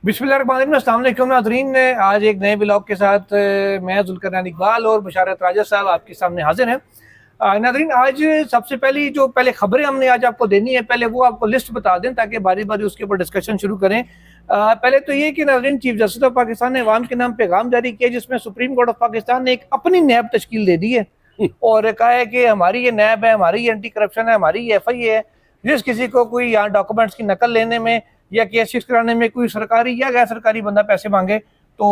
बिस्मिल्लाहिर्रहमानिर्रहीम, अस्सलाम वालेकुम नाज़रीन। आज एक नए ब्लॉग के साथ मैं ज़ुल्करनैन इकबाल और बशारत राजा साहब आपके सामने हाजिर हैं। नाज़रीन, आज सबसे पहले खबरें हमने आज आपको देनी है, पहले वो आपको लिस्ट बता दें ताकि बारी बारी उसके ऊपर डिस्कशन शुरू करें। पहले तो ये कि नाज़रीन, चीफ जस्टिस ऑफ पाकिस्तान ने अवाम के नाम पैगाम जारी किया जिसमें सुप्रीम कोर्ट ऑफ पाकिस्तान ने एक अपनी नैब तश्कील दे दी है और कहा है कि हमारी ये नैब है, हमारी ये एंटी करप्शन है, हमारी ये FIA है। जिस किसी को कोई यहाँ डॉक्यूमेंट्स की नकल लेने में या केस फिक्स कराने में कोई सरकारी या गैर सरकारी बंदा पैसे मांगे तो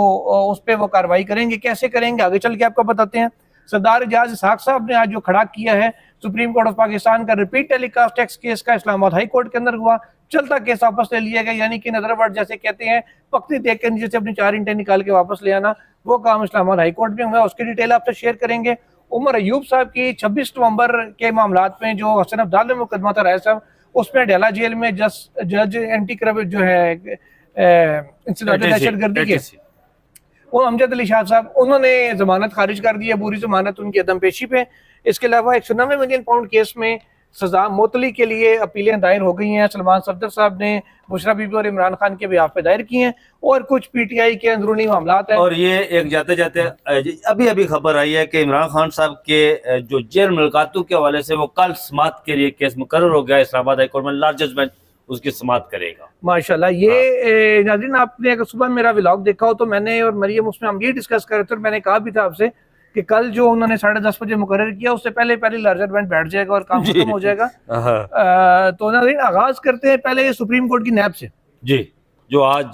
उस पर वो कार्रवाई करेंगे। कैसे करेंगे आगे चल के आपको बताते हैं। सरदार एजाज इसहाक साहब ने आज जो खड़ा किया है सुप्रीम कोर्ट ऑफ पाकिस्तान का रिपीट टेलीकास्ट टैक्स केस का इस्लामाबाद हाई कोर्ट के अंदर हुआ, चलता केस वापस ले लिया गया। यानी कि नजर वर्ड जैसे कहते हैं पकड़ी देख के नीचे से अपनी 4 ईंटें निकाल के वापस ले आना, वो काम इस्लामाबाद हाई कोर्ट में हुआ। उसकी डिटेल आपसे शेयर करेंगे। उमर अयूब साहब की 26 नवंबर के मामलात में जो हसन अब्दाल में मुकदमा था राय साहब, उसमें डेला जेल में जज एंटी करप्शन जो है दहशतगर्दी के वो अमजद अली शाह साहब, उन्होंने जमानत खारिज कर दी है, पूरी जमानत उनकी अदम पेशी पे। इसके अलावा 190 मिलियन पाउंड केस में सजा मोतली के लिए अपीलें दायर हो गई हैं। सलमान सफदर साहब ने बुशरा बीबी और इमरान खान के बिहाफ पे दायर की हैं और कुछ PTI के अंदरूनी मामलात हैं। और ये एक जाते जाते अभी अभी खबर आई है कि इमरान खान साहब के जो जेल मुलाकातों के हवाले से वो कल समाअत के लिए केस मुकर्रर हो गया। इस्लामाबाद हाई कोर्ट में लार्जेस्ट बेंच उसकी समाअत करेगा माशाल्लाह। ये नाज़रीन, आपने अगर सुबह मेरा व्लॉग देखा हो तो मैंने और मरियम उसमें हम ये डिस्कस कर रहे थे और मैंने कहा भी था आपसे कि कल जो उन्होंने 10:30 बजे मुकर्रर किया उससे पहले लार्जर बेंच बैठ जाएगा और काम खत्म हो जाएगा। तो नाज़रीन, आगाज करते हैं पहले सुप्रीम कोर्ट की नैब से जी, जो आज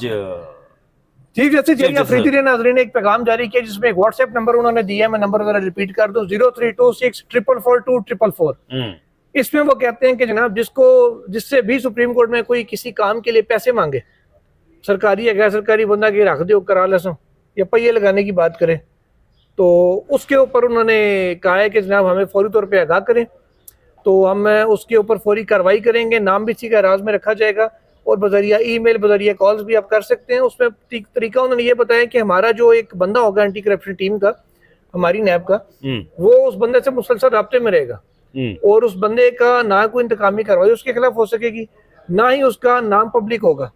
चीफ जस्टिस अफरीदी ने नाज़रीन एक पैगाम जारी किया जिसमें एक व्हाट्सएप नंबर उन्होंने दिया है। मैं नंबर वगैरह रिपीट कर दूं, 0326442444। इसमें वो कहते हैं कि जनाब, जिससे भी सुप्रीम कोर्ट में कोई किसी काम के लिए पैसे मांगे, सरकारी या गैर सरकारी बंदा की रख दो करा लसों या पहिए लगाने की बात करें, तो उसके ऊपर उन्होंने कहा है कि जनाब हमें फौरी तौर पे आगाह करें तो हम उसके ऊपर फौरी कार्रवाई करेंगे। नाम भी इसी का राज में रखा जाएगा और बजरिया ईमेल बजरिया कॉल्स भी आप कर सकते हैं। उसमें तरीका उन्होंने ये बताया कि हमारा जो एक बंदा होगा एंटी करप्शन टीम का, हमारी नैब का, वो उस बंदे से मुसलसल राब्ते में रहेगा और उस बंदे का ना कोई इंतकामी कार्रवाई उसके खिलाफ हो सकेगी, ना ही उसका नाम पब्लिक होगा।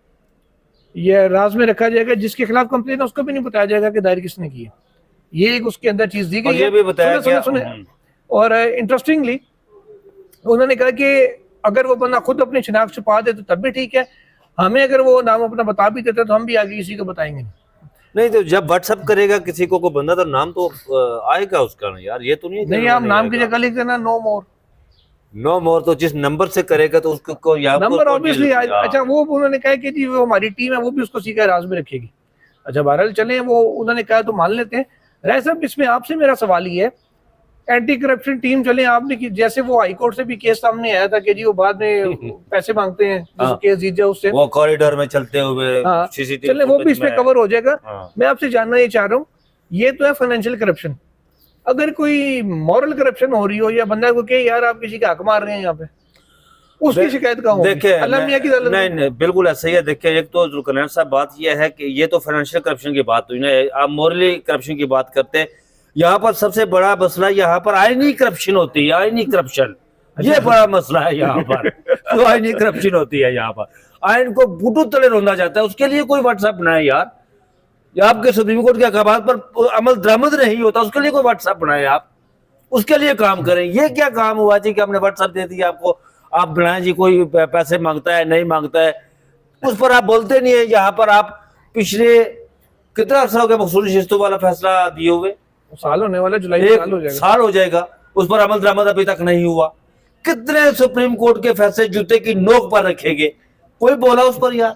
यह राज में रखा जाएगा। जिसके खिलाफ कंप्लेन है उसको भी नहीं बताया जाएगा कि दायर किसने की है। ये एक उसके अंदर चीज दी गई है। भी बताया सुने। और इंटरेस्टिंगली उन्होंने कहा कि अगर वो बंदा खुद अपनी शिनाख्त छुपा दे तो तब भी ठीक है, हमें अगर वो नाम अपना बता भी देता तो हम भी आगे किसी को बताएंगे नहीं। तो जब व्हाट्सएप करेगा किसी को बंदा तो नाम तो आएगा उसका ना यार। ये तो नहीं आप नाम की जगह लिख देना नो मोर, तो जिस नंबर से करेगा तो उसको नंबर ऑब्वियसली। अच्छा, वो उन्होंने कहा कि जी वो हमारी टीम है, वो भी उसको सीखा राज में रखेगी। अच्छा, बहरहाल चले, वो उन्होंने कहा तो मान लेते हैं। राय साहब, इसमें आपसे मेरा सवाल ही है, एंटी करप्शन टीम चले आपने की, जैसे वो हाई कोर्ट से भी केस सामने आया था कि जी वो बाद में पैसे मांगते हैं जिस केस जीत जाए उससे, वो कॉरिडोर में चलते हुए चले, वो भी इसमें कवर हो जाएगा। मैं आपसे जानना ये चाह रहा हूँ, ये तो है फाइनेंशियल करप्शन, अगर कोई मॉरल करप्शन हो रही हो या बंदा को कहे यार आप किसी का हक मार रहे हैं यहाँ पे, उसकी शिकायत का हो। देखिए नहीं, बिल्कुल ऐसा ही है। देखिए, एक तो ज़ुल्करनैन साहब बात यह है कि ये तो फाइनेंशियल करप्शन की बात हुई ना, आप मॉरली करप्शन की बात करते हैं। यहाँ पर सबसे बड़ा मसला यहाँ पर आईनी करप्शन होती है, आईनी करप्शन, ये बड़ा मसला है यहाँ पर। तो आईनी करप्शन होती है यहाँ पर, आइन को बूटू तले रोंदा जाता है, उसके लिए कोई व्हाट्सएप बनाए यार। आपके सुप्रीम कोर्ट के अहकाम पर अमल दरामद नहीं होता, उसके लिए कोई व्हाट्सएप बनाए, आप उसके लिए काम करें। ये क्या काम हुआ जी कि हमने व्हाट्सएप दे दिया आपको, आप बनाए जी कोई पैसे मांगता है नहीं मांगता है, उस पर आप बोलते नहीं है। यहाँ पर आप पिछले कितना अर्सा हो गया मखसूसी शिस्तों वाला फैसला दिए हुए, साल होने वाला, जुलाई साल हो जाएगा, उस पर अमल दरामद अभी तक नहीं हुआ। कितने सुप्रीम कोर्ट के फैसले जूते की नोक पर रखेंगे, कोई बोला उस पर यार?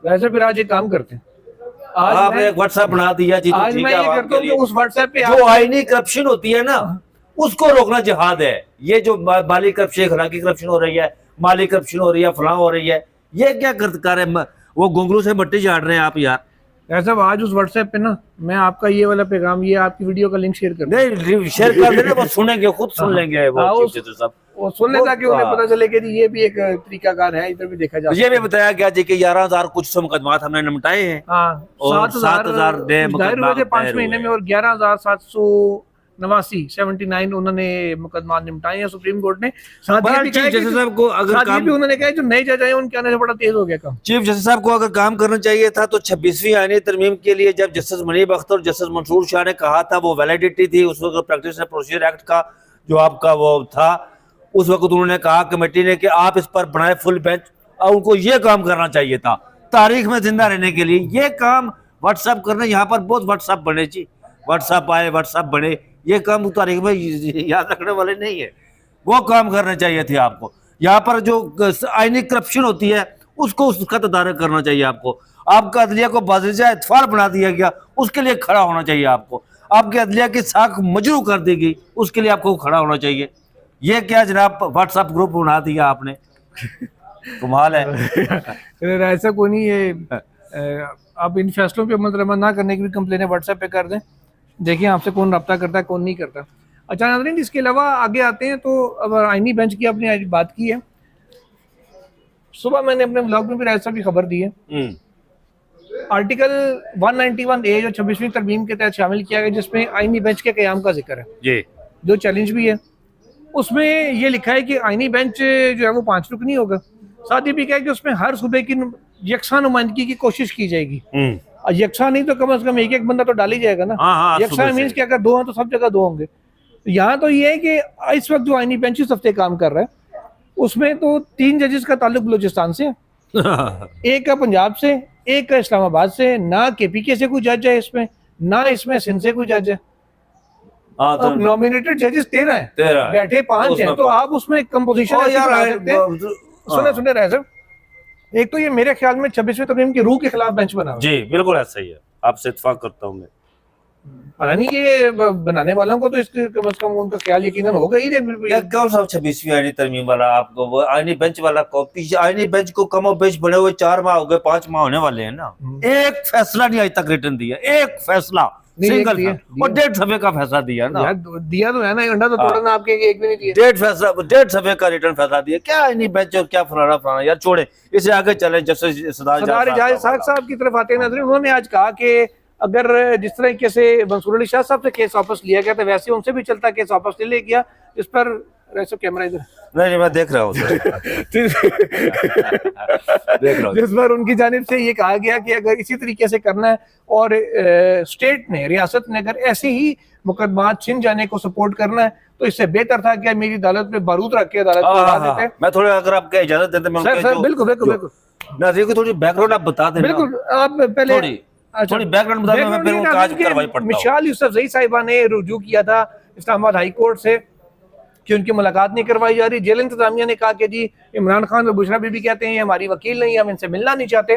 वैसे फिर आज एक काम करते हैं, आप एक व्हाट्सएप बना दिया जी, आज मैं ये करता हूं कि उस व्हाट्सएप पे जो आईनी करप्शन होती है ना उसको रोकना जिहाद है। ये जो माली करप्शन, अखलाकी करप्शन हो रही है, माली करप्शन हो रही है, फलां हो रही है, ये क्या कर रहे हैं? वो घुंघरू से मट्टी झाड़ रहे हैं आप यार। ऐसा आज उस व्हाट्सएप पे ना मैं आपका ये वाला पैगाम, ये आपकी वीडियो का लिंक शेयर कर नहीं, शेयर कर देना, वो सुनेंगे, खुद सुन लेंगे वो सुन ले ताकि उन्हें पता चले कि ये भी एक तरीकाकार है, इधर भी देखा जाए। ये भी बताया गया जी कि 11,000 कुछ सौ मुकदमात हमने निपटाए हैं। 7,000 5 महीने में और 11,700 79 उन्होंने मुकदमा निपटाए हैं सुप्रीम कोर्ट ने। साथ ही भी चीफ कहा है कि जस्टिस साहब को अगर साथ ही काम भी उन्होंने कहा है जो नए जज आए उनके आने से बड़ा तेज हो गया काम। चीफ जस्टिस साहब को अगर काम करना चाहिए था तो 26वीं आईनी तरमीम के लिए जब जस्टिस मुनीब अख्तर और जस्टिस मंसूर शाह ने कहा था वो वैलिडिटी थी उस वक्त प्रैक्टिस एंड प्रोसीजर एक्ट का जो आपका वो था, उस वक्त उन्होंने कहा कमेटी ने कि आप इस पर बनाए फुल बेंच, और उनको ये काम करना चाहिए था तारीख में जिंदा रहने के लिए। ये काम व्हाट्सएप करना, यहाँ पर बहुत व्हाट्सएप बने जी, व्हाट्सएप आए व्हाट्सएप बने, ये काम तारीख में याद रखने वाले नहीं है। वो काम करने चाहिए थे आपको। यहाँ पर जो आईनी करप्शन होती है उसको उसका तदारक करना चाहिए आपको। आपका अदलिया को बाज़िजा इत्फाक बना दिया गया, उसके लिए खड़ा होना चाहिए आपको। आपके अदलिया की साख मजरू कर दी गई, उसके लिए आपको खड़ा होना चाहिए। ये क्या जनाब व्हाट्सएप ग्रुप बना दिया आपने, कमाल है। ऐसा कोई नहीं है। आप इन फैसलों पे अमल ना करने की भी कंप्लेनें व्हाट्सएप पे कर दें, देखिए आपसे कौन रब्ता करता है कौन नहीं करता। अच्छा नाज़रीन, इसके अलावा आगे आते हैं तो अब आईनी बेंच की आपने आज बात की है, सुबह मैंने अपने ब्लॉग में भी ऐसा भी खबर दी है। आर्टिकल 191A जो 26वीं तरमीम के तहत शामिल किया गया जिसमें आईनी बेंच के क़याम का जिक्र है जी, जो चैलेंज भी है, उसमें ये लिखा है कि आईनी बेंच जो है वो 5 रुकनी होगा। साथ ही भी कहा है कि उसमें हर सूबे की यकसा नुमाइंदगी की कोशिश की जाएगी। और यकसा नहीं तो कम से कम एक बंदा तो डाल ही जाएगा ना। हाँ, यकसा मीन्स कि अगर 2 हैं तो सब जगह 2 होंगे। यहाँ तो ये है कि इस वक्त जो आईनी बेंच इस हफ्ते काम कर रहा है उसमें तो 3 जजेस का ताल्लुक बलूचिस्तान से है, एक का पंजाब से, एक का इस्लामाबाद से। ना KPK से कोई जज है इसमें, ना इसमें सिंध से कोई जज है। अब नॉमिनेटेड जजेस 13 हैं, बैठे 5 हैं, तो आप उसमें कंपोजिशन सुने रहे सर। एक तो ये मेरे ख्याल में 26वीं तरमीम की रूह के खिलाफ बेंच बना जी, बिल्कुल ऐसा ही है, आपसे इत्तेफाक करता हूँ मैं। पता नहीं ये बनाने वालों को तो इसके कम से कम उनका ख्याल यकीनन होगा ही नहीं। कौन सा 26वीं आईनी तरमीम वाला आपको वो आईनी बेंच वाला कॉपी, आईनी बेंच को कम और बेंच बने हुए 4 माह हो गए, 5 माह होने वाले हैं ना। एक फैसला नहीं आज तक रिटर्न दिया, एक फैसला सिंगल, और 1.5 सफ़े का फैसला दिया ना। दिया तो है ना, अंडा तो तोड़ा ना आपके, एक भी नहीं दिया। 1.5 सफ़े का रिटर्न फैसला दिया। क्या आईनी बेंच और क्या फलाना यार, छोड़े इसे, आगे चले। जस्टिस सरदार इजाज साहब की तरफ आते हैं नजर, उन्होंने आज कहा कि अगर जिस तरीके से मंसूर अली शाह साहब से केस वापस लिया गया था वैसे उनसे भी चलता केस वापस ले लिया गया। इस पर ऐसा कैमरा इधर नहीं मैं देख रहा हूँ देख रहा हूँ, जिस पर उनकी जानिब से ये कहा गया कि अगर इसी तरीके से करना है और स्टेट ने, रियासत ने अगर ऐसे ही मुकदमात छिन जाने को सपोर्ट करना है तो इससे बेहतर था कि मेरी अदालत में बारूद रख के अदालत में लगा देते। मैं थोड़ा अगर आपको इजाजत देते मैं सर बिल्कुल बिल्कुल बिल्कुल नाज़रीन को थोड़ी बैकग्राउंड आप बता दें। बिल्कुल, आप पहले थोड़ी बैकग्राउंड बता दें, मैं फिर उनका आज कार्रवाई पढ़ता हूं। मिशाल यूसुफजई साहिबा ने रुजू किया था इस्लामाबाद हाई कोर्ट से कि उनकी मुलाकात नहीं करवाई जा रही। जेल इंतजामिया ने कहा कि जी इमरान खान और बुशरा बीबी कहते हैं ये हमारी वकील नहीं, हम इनसे मिलना नहीं चाहते,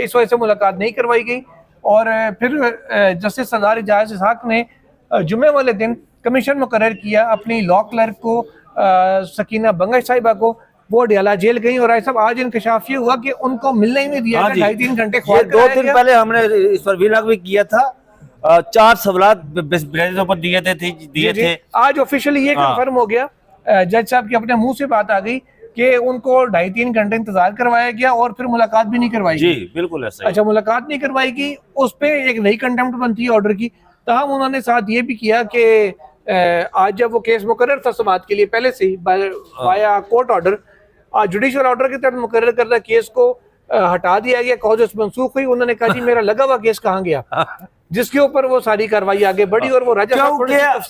इस वजह से मुलाकात नहीं करवाई गई। और फिर जस्टिस सरदार इजाज इस्हाक ने जुमे वाले दिन कमीशन मुकर्रर किया अपनी लॉ क्लर्क को, सकीना बंगश साहिबा को, वो अडयाला जेल गई। और ऐसा आज इंकशाफ ये हुआ कि उनको मिलने ही नहीं दिया, 2.5-3 घंटे 2 दिन पहले हमने इस पर व्लॉग भी किया था, 4 सवालात पर दिए थे। आज ऑफिशियली ये कंफर्म हो गया, जज साहब की अपने मुंह से बात आ गई कि उनको 2.5-3 घंटे इंतजार करवाया गया और फिर मुलाकात भी नहीं करवाई जी, बिल्कुल ऐसा। अच्छा, मुलाकात नहीं करवाई गई, उस पे एक नई कंटेम्प्ट बनती है ऑर्डर की। तहम उन्होंने साथ ये भी किया कि आज जब वो केस मुकर्रर था समाअत के लिए पहले से ही बाया कोर्ट ऑर्डर, जुडिशियल ऑर्डर के तहत मुकर्रर करदा केस को हटा दिया गया, कॉज मनसूख हुई। उन्होंने कहा जी मेरा लगा हुआ केस कहाँ गया, जिसके ऊपर वो सारी कार्रवाई आगे बढ़ी। और वो राजा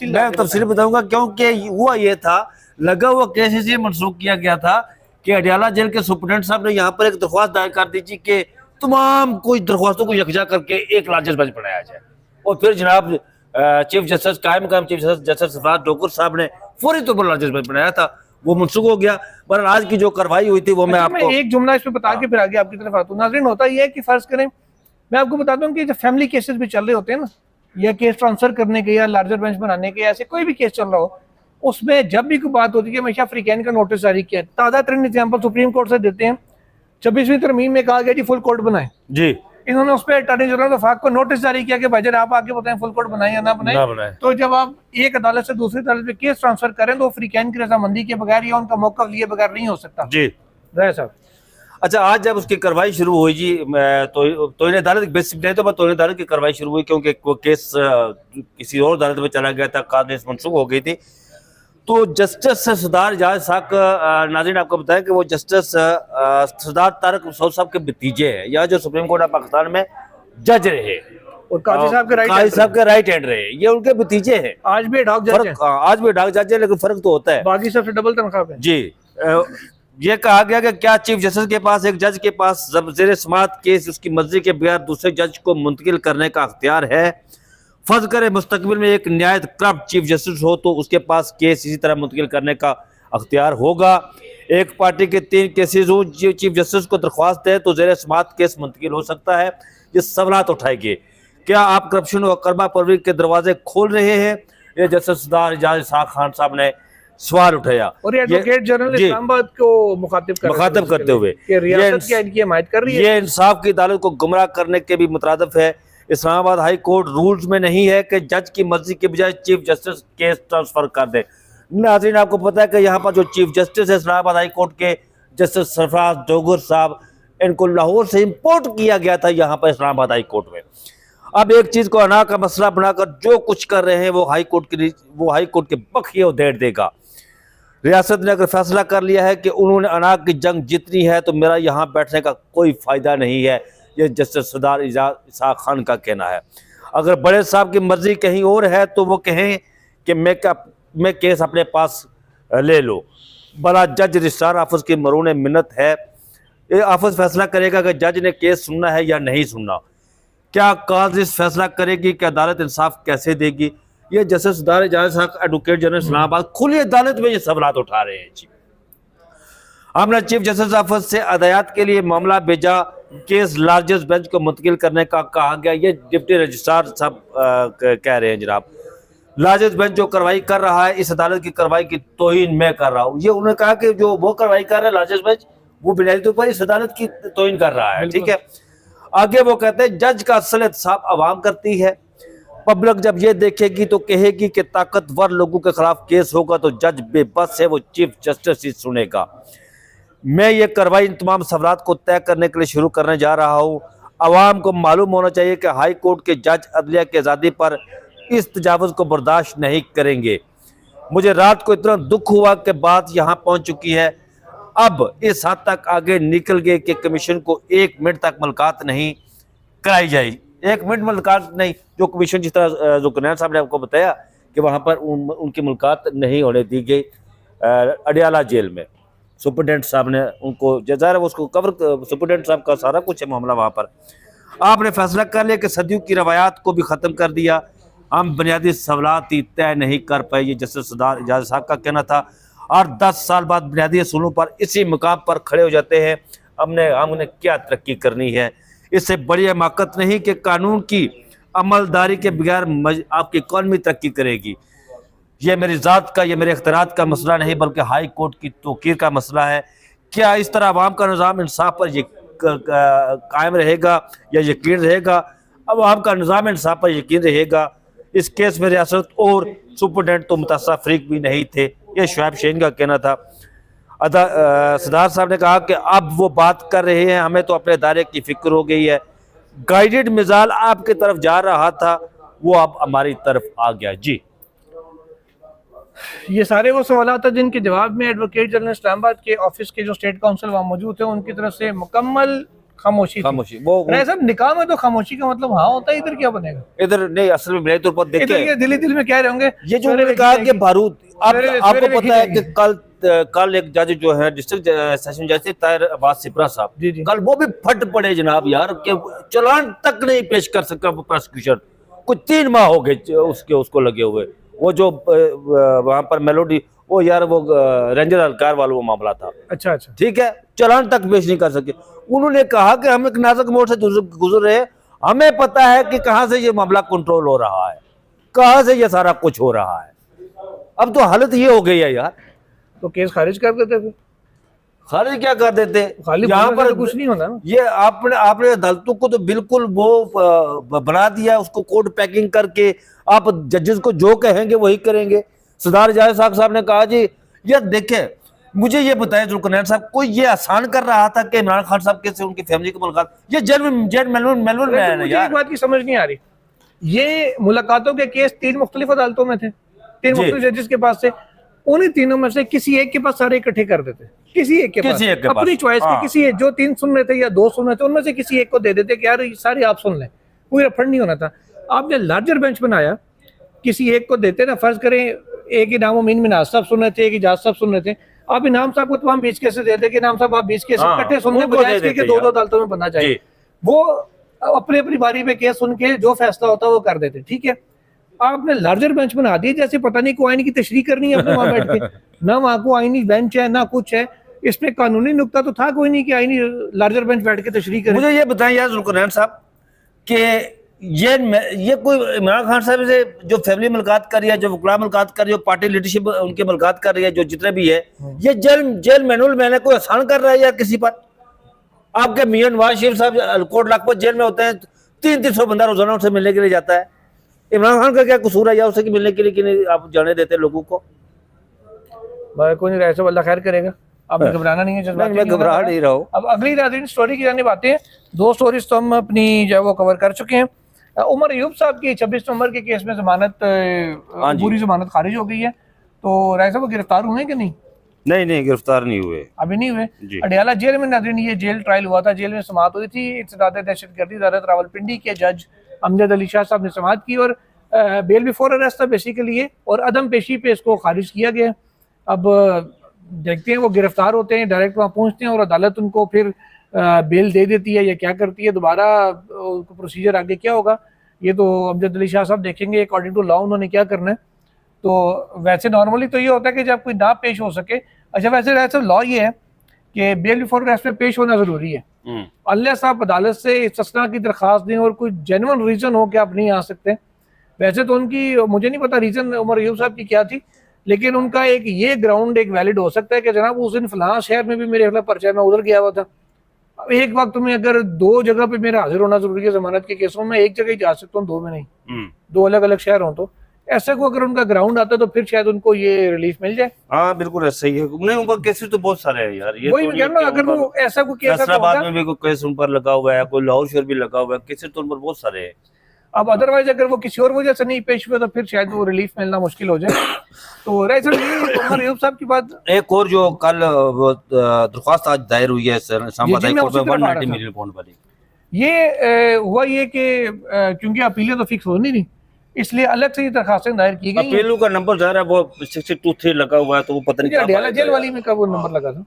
मैं तफसील बताऊंगा क्योंकि हुआ ये था, लगा हुआ केस इसलिए मनसूख किया गया था कि अडयाला जेल के सुप्रिटेंडेंट साहब ने यहाँ पर एक दरख्वास्त दायर कर दी थी कि तमाम कोई दरख्वास्तों को यकजा करके एक लार्जेस्ट बेंच बनाया जाए। और फिर जनाब chief justice chief justice Safat Dogar साहब ने फौरी तौर पर लार्जेस्ट बेंच बनाया था, वो मनसूख हो गया। पर आज की जो कार्रवाई हुई थी वो मैं आपको एक जुमला इसमें बता के फिर आगे आपकी तरफ आता हूँ। नाज़रीन, होता यह है कि फर्ज करें, मैं आपको बताता हूँ कि जब फैमिली केसेस भी चल रहे होते हैं ना, या केस ट्रांसफर करने के या लार्जर बेंच बनाने के, ऐसे कोई भी केस चल रहा हो, उसमें जब भी कोई बात होती है हमेशा अफ्रीकैन का नोटिस जारी किया। ताज़ा तरीन एग्जाम्पल सुप्रीम कोर्ट से देते हैं, 26वीं तरमीम में कहा गया जी फुल कोर्ट बनाए जी, इन्होंने उस पर अटॉर्नी जनरल वफाक को नोटिस जारी किया कि भाईजान आप आगे बताएं फुल कोर्ट बनाए या ना बनाए। तो जब आप एक अदालत से दूसरी अदालत में केस ट्रांसफर करें तो अफ्रीकैन की रजामंदी के बगैर या उनका मौका लिए बगैर नहीं हो सकता जी। राय साहब, अच्छा, आज जब उसकी कार्रवाई शुरू हुई जी, तोहिन अदालत बेसिक नहीं, तो तोहिन अदालत की कार्रवाई शुरू हुई क्योंकि वो केस किसी और अदालत में चला गया था, कादेश मनसूख हो गई थी। तो जस्टिस सरदार एजाज साहब नाज़रीन आपको बताएं कि वो जस्टिस सरदार तारक रसूल साहब के भतीजे हैं, या जो सुप्रीम कोर्ट ऑफ पाकिस्तान में जज रहे और काजी साहब के काजी साहब के राइट हैंड रहे, ये उनके भतीजे हैं। आज भी डॉग जज हैं, आज भी डाक जज है, लेकिन फर्क तो होता है। बाकी सबसे डबल तनख्वाह पे जी, ये कहा गया कि क्या चीफ जस्टिस के पास, एक जज के पास ज़ेर समाअत केस उसकी मर्जी के बगैर दूसरे जज को मुंतकिल करने का अख्तियार है? फर्ज करें मुस्तकबिल में एक न्याय करप्ट चीफ जस्टिस हो तो उसके पास केस इसी तरह मुंतकिल करने का अख्तियार होगा। एक पार्टी के 3 केसेज हो, चीफ जस्टिस को दरख्वास्त है तो ज़ेर समाअत केस मुंतकिल हो सकता है। ये सवालात उठाएंगे, क्या आप करप्शन और करबा परवरी के दरवाजे खोल रहे हैं? ये जस्टिस सरदार एजाज साहब खान साहब ने सवाल उठाया, और ये एडवोकेट जनरल इस्लामाबाद को मुखातिब करते हुए कि रियासत क्या इनकी हिमायत कर रही है। ये इंसाफ की अदालत को गुमराह करने के भी मुतरादिफ है। इस्लामाबाद हाई कोर्ट रूल्स में नहीं है कि जज की मर्जी के बजाय चीफ जस्टिस केस ट्रांसफर कर दे। नाज़रीन आपको पता है कि यहाँ पर जो चीफ जस्टिस है इस्लामाबाद हाई कोर्ट के, जस्टिस सरफराज डोगर साहब, इनको लाहौर से इंपोर्ट किया गया था यहाँ पर इस्लामाबाद हाई कोर्ट में। अब एक चीज को अना का मसला बनाकर जो कुछ कर रहे हैं वो हाई कोर्ट के बखिए उधेड़ देगा। रियासत ने अगर फैसला कर लिया है कि उन्होंने अना की जंग जीतनी है तो मेरा यहाँ बैठने का कोई फायदा नहीं है, ये जस्टिस सरदार एजाज खान का कहना है। अगर बड़े साहब की मर्जी कहीं और है तो वो कहें कि मैं केस अपने पास ले लो। भला जज रजिस्ट्रार ऑफिस की मरून मिन्नत है, ये ऑफिस फैसला करेगा कि जज ने केस सुनना है या नहीं सुनना। क्या काजिस फैसला करेगी कि अदालत इंसाफ कैसे देगी? ये जस्टिस सरदार एजाज साहब एडवोकेट जनरल इस्लामाबाद खुली अदालत में ये सवाल उठा रहे हैं जी। हमने चीफ जस्टिस ऑफिस से अदायत के लिए मामला भेजा, केस लार्जेस्ट बेंच को मुंतकिल करने का कहा गया। ये डिप्टी रजिस्ट्रार साहब कह रहे हैं जनाब, लार्जेस्ट बेंच जो कार्रवाई कर रहा है इस अदालत की कार्रवाई की तौहीन मैं कर रहा हूँ। ये उन्होंने कहा कि जो वो कार्रवाई कर रहा है लार्जेस्ट बेंच, वो बुनियादी तौर पर इस अदालत की तौहीन कर रहा है। ठीक है, आगे वो कहते हैं जज का असल इंसाफ अवाम करती है। पब्लिक जब ये देखेगी तो कहेगी कि ताकतवर लोगों के खिलाफ केस होगा तो जज बेबस है, वो चीफ जस्टिस ही सुनेगा। मैं ये कार्रवाई इन तमाम सवालात को तय करने के लिए शुरू करने जा रहा हूँ। अवाम को मालूम होना चाहिए कि हाई कोर्ट के जज अदलिया की आज़ादी पर इस तजावुज़ को बर्दाश्त नहीं करेंगे। मुझे रात को इतना दुख हुआ कि बात यहाँ पहुँच चुकी है, अब इस हद तक आगे निकल गए कि कमीशन को 1 मिनट तक मुलाकात नहीं कराई जाए। 1 मिनट मुलाकात नहीं, जो कमीशन जिस तरह जुल्करनैन साहब ने आपको बताया कि वहाँ पर उनकी मुलाकात नहीं होने दी गई अडियाला जेल में। सुपरिटेंडेंट साहब ने उनको ज़ाहिर है उसको कवर, सुपरिटेंडेंट साहब का सारा कुछ है मामला वहाँ पर। आपने फैसला कर लिया कि सदियों की रवायात को भी ख़त्म कर दिया, हम बुनियादी सवालात ही तय नहीं कर पाए। ये जस्टिस सरदार एजाज साहब का कहना था। और 10 साल बाद बुनियादी असूलों पर इसी मुकाम पर खड़े हो जाते हैं। हमने क्या तरक्की करनी है? इससे बड़ी हमाकत नहीं कि कानून की अमलदारी के बगैर आपकी इकॉनमी तरक्की करेगी। ये मेरी ज़ात का, ये मेरे इख्तियारात का मसला नहीं बल्कि हाई कोर्ट की तौकीर का मसला है। क्या इस तरह अवाम का निज़ाम इंसाफ पर कायम रहेगा या यकीन रहेगा? अवाम का निज़ाम इंसाफ पर यकीन रहेगा। इस केस में रियासत और सुपरिटेंडेंट तो मुतासर फरीक भी नहीं थे, ये शुएब शहीन का कहना था। सरदार साहब ने कहा कि अब वो बात कर रहे हैं, हमें तो अपने इदारे की फिक्र हो गई है। गाइडेड मिसाइल आपकी तरफ जा रहा था, वो अब हमारी तरफ आ गया। जी, ये सारे वो सवाल था जिनके जवाब में एडवोकेट जनरल इस्लामाबाद के ऑफिस के जो स्टेट काउंसिल वहाँ मौजूद थे उनकी तरफ से मुकम्मल खामोशी वो सब निकाह में तो खामोशी का मतलब हाँ होता है, इधर क्या बनेगा? इधर नहीं, असल में मेरे तौर पर देखिए दिल में क्या रहे होंगे ये जो उन्होंने कहा कि बारूद, आपको पता है कि कल एक जज जो है डिस्ट्रिक्ट सेशन जज थे ताहिर अब्बास सिपरा साहब, कल वो भी फट पड़े जनाब यार कि चालान तक नहीं पेश कर सका प्रोसिक्यूशन। कुछ 3 माह हो गए उसको लगे हुए। वो जो वहां पर मेलोडी, वो यार वो रेंजर अलकार वाला वो मामला था। अच्छा, ठीक है, चालान तक पेश नहीं कर सके। उन्होंने कहा कि हम एक नाजुक मोड़ से गुजर रहे हैं, हमें पता है कि कहां से ये मामला कंट्रोल हो रहा है, कहां से ये सारा कुछ हो रहा है। अब तो हालत ये हो गई है यार, तो केस खारिज कर देते थे। खारिज क्या कर देते? यहाँ पर कुछ नहीं होता ना। ये आपने अदालतों को तो बिल्कुल वो बना दिया, उसको कोड पैकिंग करके आप जजेस को जो कहेंगे वही करेंगे। सरदार एजाज साहब ने कहा जी, ये देखें मुझे ये बताएं जुल्करनैन साहब, कोई ये आसान कर रहा था कि इमरान खान साहब कैसे उनकी फैमिली की मुलाकात, ये जेल मेलबर्न में है ना मुझे यार। एक बात की समझ नहीं आ रही, ये मुलाकातों के केस 3 मुख्तलिफ अदालतों में थे, 3 जी। मुख्तलिफ जजेस के पास से, उन्हीं तीनों में से किसी एक के पास सारे इकट्ठे कर देते, किसी एक के पास अपनी चॉइस के, किसी एक जो 3 सुन रहे थे या 2 सुन रहे थे उनमें से किसी एक को दे देते कि यार ये सारी आप सुन लें, कोई रफड़ नहीं होना था। आपने लार्जर बेंच बनाया, किसी एक को देते ना, फर्ज करें एक इनाम अमीन मिनाज साहब सुन रहे थे, एक इजाज साहब सुन रहे थे, आप इनाम साहब को तमाम 20 केसेस देते कि इनाम साहब आप 20 केसेस इकट्ठे सुनने बजाय इसके कि 2-2 अदालतों में बनना चाहिए, वो अपनी अपनी बारी पे केस सुन के जो फैसला होता है वो कर देते। ठीक है, आपने लार्जर बेंच बना दी, जैसे पता नहीं को आईनी की तशरीह करनी है अपने वहां बैठ के, ना वहां को आईनी बेंच है ना कुछ है, इसमें कानूनी नुक्ता तो था कोई नहीं कि आईनी लार्जर बेंच बैठ के तशरीह करें। मुझे ये बताएं यार जुल्करनैन साहब कि ये कोई इमरान खान साहब से जो फैमिली मुलाकात कर रही है, जो वकला मुलाकात कर रही है, पार्टी लीडरशिप उनकी मुलाकात कर रही है, जो जितने भी है, ये जेल मैनुअल मैंने कोई आसान कर रहा है या किसी पर? आपके मियां नवाज शरीफ साहब कोट लखपत जेल में होते हैं, 300 बंदा रोजाना उनसे मिलने के लिए जाता है, इमरान खान का क्या कसूर है या उससे मिलने के लिए कि नहीं आप जाने देते लोगों को? कोई नहीं, ऐसा अल्लाह खैर करेगा, आपने घबराना नहीं है, मैं घबरा नहीं रहा हूँ। अब अगली नाज़रीन स्टोरी की जानिब आते हैं। 2 स्टोरीज तो हम अपनी जो है वो कवर कर चुके हैं। उमर अयूब साहब की 26 नवंबर के केस में जमानत, पूरी जमानत खारिज हो गई है, तो राय साहब वो गिरफ्तार हुए कि नहीं? नहीं गिरफ्तार नहीं हुए, अभी नहीं हुए। अडियाला जेल में नाज़रीन ये जेल ट्रायल हुआ था, जेल में समाअत हुई थी, इत्तेदाद दहशतगर्दी अदालत रावलपिंडी के जज अमजद अली शाह साहब ने समाअत की और बेल बिफोर अरेस्ट था बेसिकली ये, और अदम पेशी पे इसको खारिज किया गया। अब देखते हैं वो गिरफ्तार होते हैं, डायरेक्ट वहाँ पहुँचते हैं और अदालत उनको फिर बेल दे देती है या क्या करती है, दोबारा प्रोसीजर आगे क्या होगा ये तो अमजद अली शाह साहब देखेंगे अकॉर्डिंग टू लॉ उन्होंने क्या करना है। तो वैसे नॉर्मली तो ये होता है कि जब कोई ना पेश हो सके, अच्छा वैसे लॉ ये है कि बेल बिफोर अरेस्ट में पेश होना जरूरी है, अनलेस आप अदालत से इस्तिस्ना की दरख्वास्त दें और कोई जेन्युइन रीजन हो कि आप नहीं आ सकते। वैसे तो उनकी मुझे नहीं पता रीजन उमर अयूब साहब की क्या थी, लेकिन उनका एक ये ग्राउंड एक वैलिड हो सकता है कि जनाब उस दिन फलां शहर में भी मेरे खिलाफ पर्चा है, मैं उधर गया हुआ था। अब एक वक्त में अगर 2 जगह पे मेरा हाजिर होना जरूरी है जमानत के केसों में, एक जगह ही जा सकता हूँ, 2 में नहीं, 2 अलग अलग शहर हों, तो ऐसा को अगर उनका ग्राउंड आता तो फिर शायद उनको ये रिलीफ मिल जाए। हाँ बिल्कुल ऐसा ही है, नहीं उनका केसेस तो बहुत सारे हैं यार, ये वही मैं कह रहा हूं, अगर वो ऐसा कोई केस फैसलाबाद में भी कोई केस उन पर लगा हुआ है, कोई लाहौर शहर भी लगा हुआ है, केसेस तो उन पर बहुत सारे हैं। अब अदरवाइज अगर वो किसी और वजह से नहीं पेश हुए तो फिर शायद वो रिलीफ मिलना मुश्किल हो जाए। तो राइट सर, उमर अयूब साहब की बात। एक और जो कल वो दरख्वास्त आज दायर हुई है इस्लामाबाद हाई कोर्ट में 190 मिलियन पाउंड वाली, ये हुआ ये कि क्योंकि अपीलें तो फिक्स हो नहीं, इसलिए अलग से ये दरखास्तें दायर की गई। अपीलों का नंबर जा रहा है वो 623 लगा हुआ है, तो वो पता नहीं अडियाला जेल वाली में कब वो नंबर लगा था,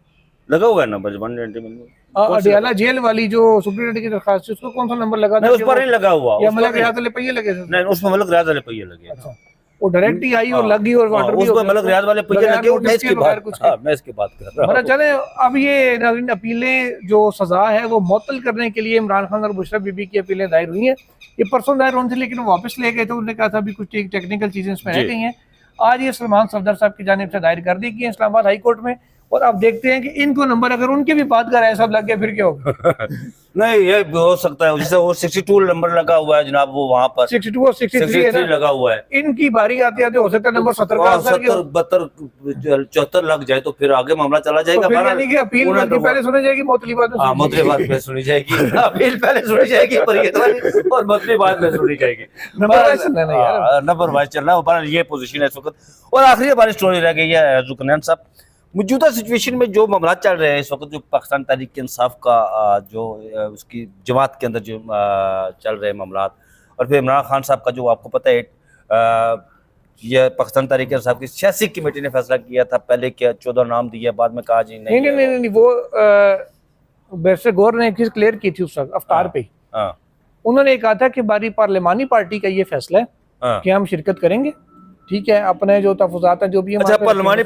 लगा हुआ है नंबर 190 मिलियन। अडियाला जेल वाली जो सुप्रीम की दरखास्त थी उसको कौन सा नंबर लगा था? उस पर नहीं लगा हुआ, या मलक रियाज वाले पहिए लगे थे? नहीं, उसमें मलक रियाज वाले पहिए लगे। अच्छा, वो डायरेक्ट ही आई और लग गई और वाटर भी उसमें मलक रियाज वाले पहिए लगे। मैं इसकी बात कर रहा हूं। चले अब ये नाज़रीन अपीलें जो सजा है वो मुअत्तल करने के लिए इमरान खान और बुशरा बीबी की अपीलें दायर हुई हैं। ये परसों दायर होनी थी लेकिन वो वापस ले गए थे, उन्होंने कहा था अभी कुछ टेक्निकल चीजें इसमें रह गई हैं। आज ये सलमान सफदर साहब की जानिब से दायर कर दी गई है इस्लामाबाद हाई कोर्ट में, और अब देखते हैं कि इनको नंबर अगर उनके भी बात कर ऐसा लग गया फिर क्या होगा। नहीं ये हो सकता है, जैसे वो 62 नंबर लगा हुआ है जनाब, वो वहां पर 62 और 63 लगा हुआ है, इनकी बारी आते आते हो सकता है नंबर 70 का 72 74 लग जाए तो फिर आगे मामला चला जाएगा। तो यानी कि अपील पहले सुनी जाएगी, मुअत्तली बात में सुनी जाएगी, अपील पहले सुनी जाएगी और मुअत्तली बाद में सुनी जाएगी। नंबर वाइज चलना है, ये पोजीशन है इस वक्त। और आखिरी हमारी स्टोरी रह गई है जुल्करनैन साहब, मौजूदा सिचुएशन में जो मामला चल रहे हैं इस वक्त, जो पाकिस्तान तहरीक इंसाफ का जो उसकी जमात के अंदर जो चल रहे हैं मामला, और फिर इमरान खान साहब का जो आपको पता है ये पाकिस्तान तहरीक इंसाफ की सियासी कमेटी ने फैसला किया था, पहले क्या 14 नाम दिए, बाद में कहा जी नहीं वो बैरिस्टर गौर ने एक चीज क्लियर की थी उस वक्त अफ्तार पे। उन्होंने कहा था कि बारी पार्लिमानी पार्टी का ये फैसला है कि हम शिरकत करेंगे, ठीक है, अपने जो तहफ़्फ़ुज़ात है जो भी है पार्लिमानी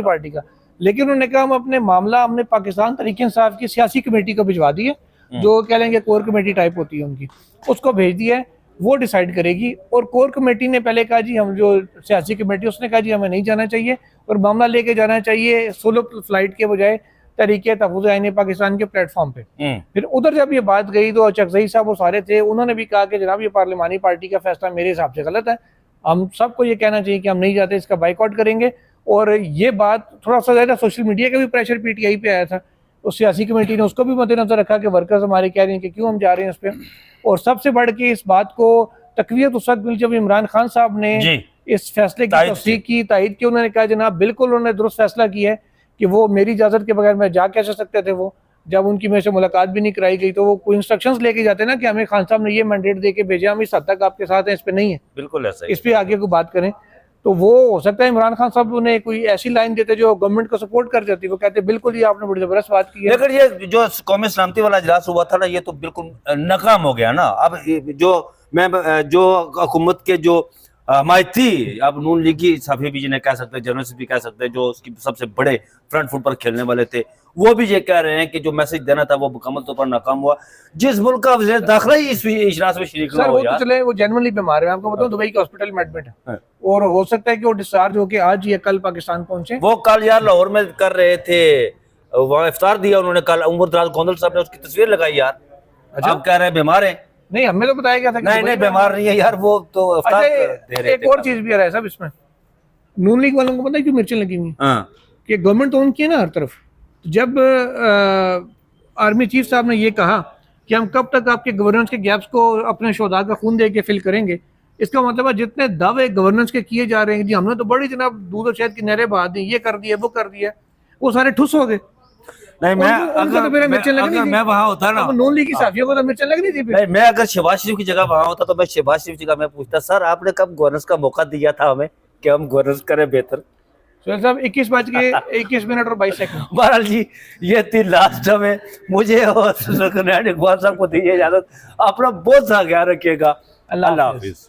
पार्टी का, लेकिन उन्होंने कहा हम अपने मामला हमने पाकिस्तान तहरीक इंसाफ की सियासी कमेटी को भिजवा दिए, जो कह लेंगे कोर कमेटी टाइप होती है उनकी, उसको भेज दिया है, वो डिसाइड करेगी। और कोर कमेटी ने पहले कहा जी हम जो सियासी कमेटी उसने कहा जी हमें नहीं जाना चाहिए और मामला लेके जाना चाहिए सोलो फ्लाइट के बजाय तरीके तहफ़्फ़ुज़ आईन पाकिस्तान के प्लेटफॉर्म पे। फिर उधर जब ये बात गई तो चकजई साहब वो सारे थे, उन्होंने भी कहा कि जनाब ये पार्लिमानी पार्टी का फैसला मेरे हिसाब से गलत है, हम सबको ये कहना चाहिए कि हम नहीं जाते, इसका बाइकआउट करेंगे। और ये बात थोड़ा सा ज़्यादा सोशल मीडिया का भी प्रेशर पीटीआई पे आया था, उस सियासी कमेटी ने उसको भी मद्देनजर रखा कि वर्कर्स हमारे कह रहे हैं कि क्यों हम जा रहे हैं उस पर। और सबसे बढ़ के इस बात को तकवीत उस वक्त मिली जब इमरान खान साहब ने इस फैसले की तस्दीक की, तायद की। उन्होंने कहा जनाब बिल्कुल उन्होंने दुरुस्त फैसला किया है कि वो मेरी इजाज़त के बगैर मैं जा कैसे सकते थे। वो जब उनकी मेरे से मुलाकात भी नहीं कराई गई तो वो कोई इंस्ट्रक्शंस लेके जाते ना कि हमें खान साहब ने ये मैंडेट दे के भेजा, हम इस हद तक आपके साथ हैं, इस पे नहीं है, बिल्कुल ऐसा इस पे आगे को बात करें। तो वो हो सकता है इमरान खान साहब उन्हें कोई ऐसी लाइन देते जो गवर्नमेंट को सपोर्ट कर जाती, वो कहते बिल्कुल ये आपने बड़ी जबरदस्त बात की है। लेकिन ये जो कौमी सलामती वाला इजलास हुआ था ना, ये तो बिल्कुल नाकाम हो गया ना। अब जो हुकूमत के जो हमायती, अब नून लीग की सफी भी जिन्हें कह सकते हैं, जर्नलिस्ट भी कह सकते हैं, जो उसकी सबसे बड़े फ्रंट फुट पर खेलने वाले थे, वो भी ये कह रहे हैं कि जो मैसेज देना था वो मुकम्मल तौर पर नाकाम हुआ। जिस मुल्क का वज़ीर दाखिला ही इस इजलास में शरीक ना हो यार, वो तो चले वो जेन्युइनली बीमार है, आपको बताऊं दुबई के हॉस्पिटल में एडमिट है और हो सकता है कि वो डिस्चार्ज होके आज या कल पाकिस्तान पहुंचे। वो कल यार लाहौर में कर रहे थे, वहाँ इफ्तार दिया उन्होंने कल, उमर दराज गोंदल साहब ने उसकी तस्वीर लगाई यार। अब कह रहे हैं बीमार है। नहीं, हमें तो बताया गया था नहीं नहीं बीमार नहीं है यार, वो तो इफ्तार दे रहे थे। एक और चीज भी आ रहा है साहब इसमें, नून लीग वालों को पता है क्यों मिर्चें लगी हुई हाँ, कि गवर्नमेंट तो उनकी है ना हर तरफ। जब आर्मी चीफ साहब ने ये कहा कि हम कब तक आपके गवर्नेंस के गैप्स को अपने शोधा का खून दे के फिल करेंगे, इसका मतलब है जितने दावे गवर्नेंस के किए जा रहे हैं जी हमने तो बड़ी जनाब दूध और शहद की नहरें बहा दी, ये कर दिया वो कर दिया, वो सारे ठुस हो गए। नहीं मैं अगर मैं वहां होता ना, नून लीग की साफियों को तो मिर्चें लगनी थी। नहीं मैं अगर शहबाज शरीफ की जगह वहां होता तो मैं शहबाज शरीफ की जगह मैं पूछता, सर आपने कब गवर्नेंस का मौका दिया था हमें कि हम गवर्नेंस करें बेहतर। सुहेल साहब 21:21 और 22 सेकंड। बहरहाल जी ये थी लास्ट में, मुझे और इकबाल साहब को दीजिए इजाजत। अपना बहुत सा ख्याल रखिएगा। अल्लाह हाफिज।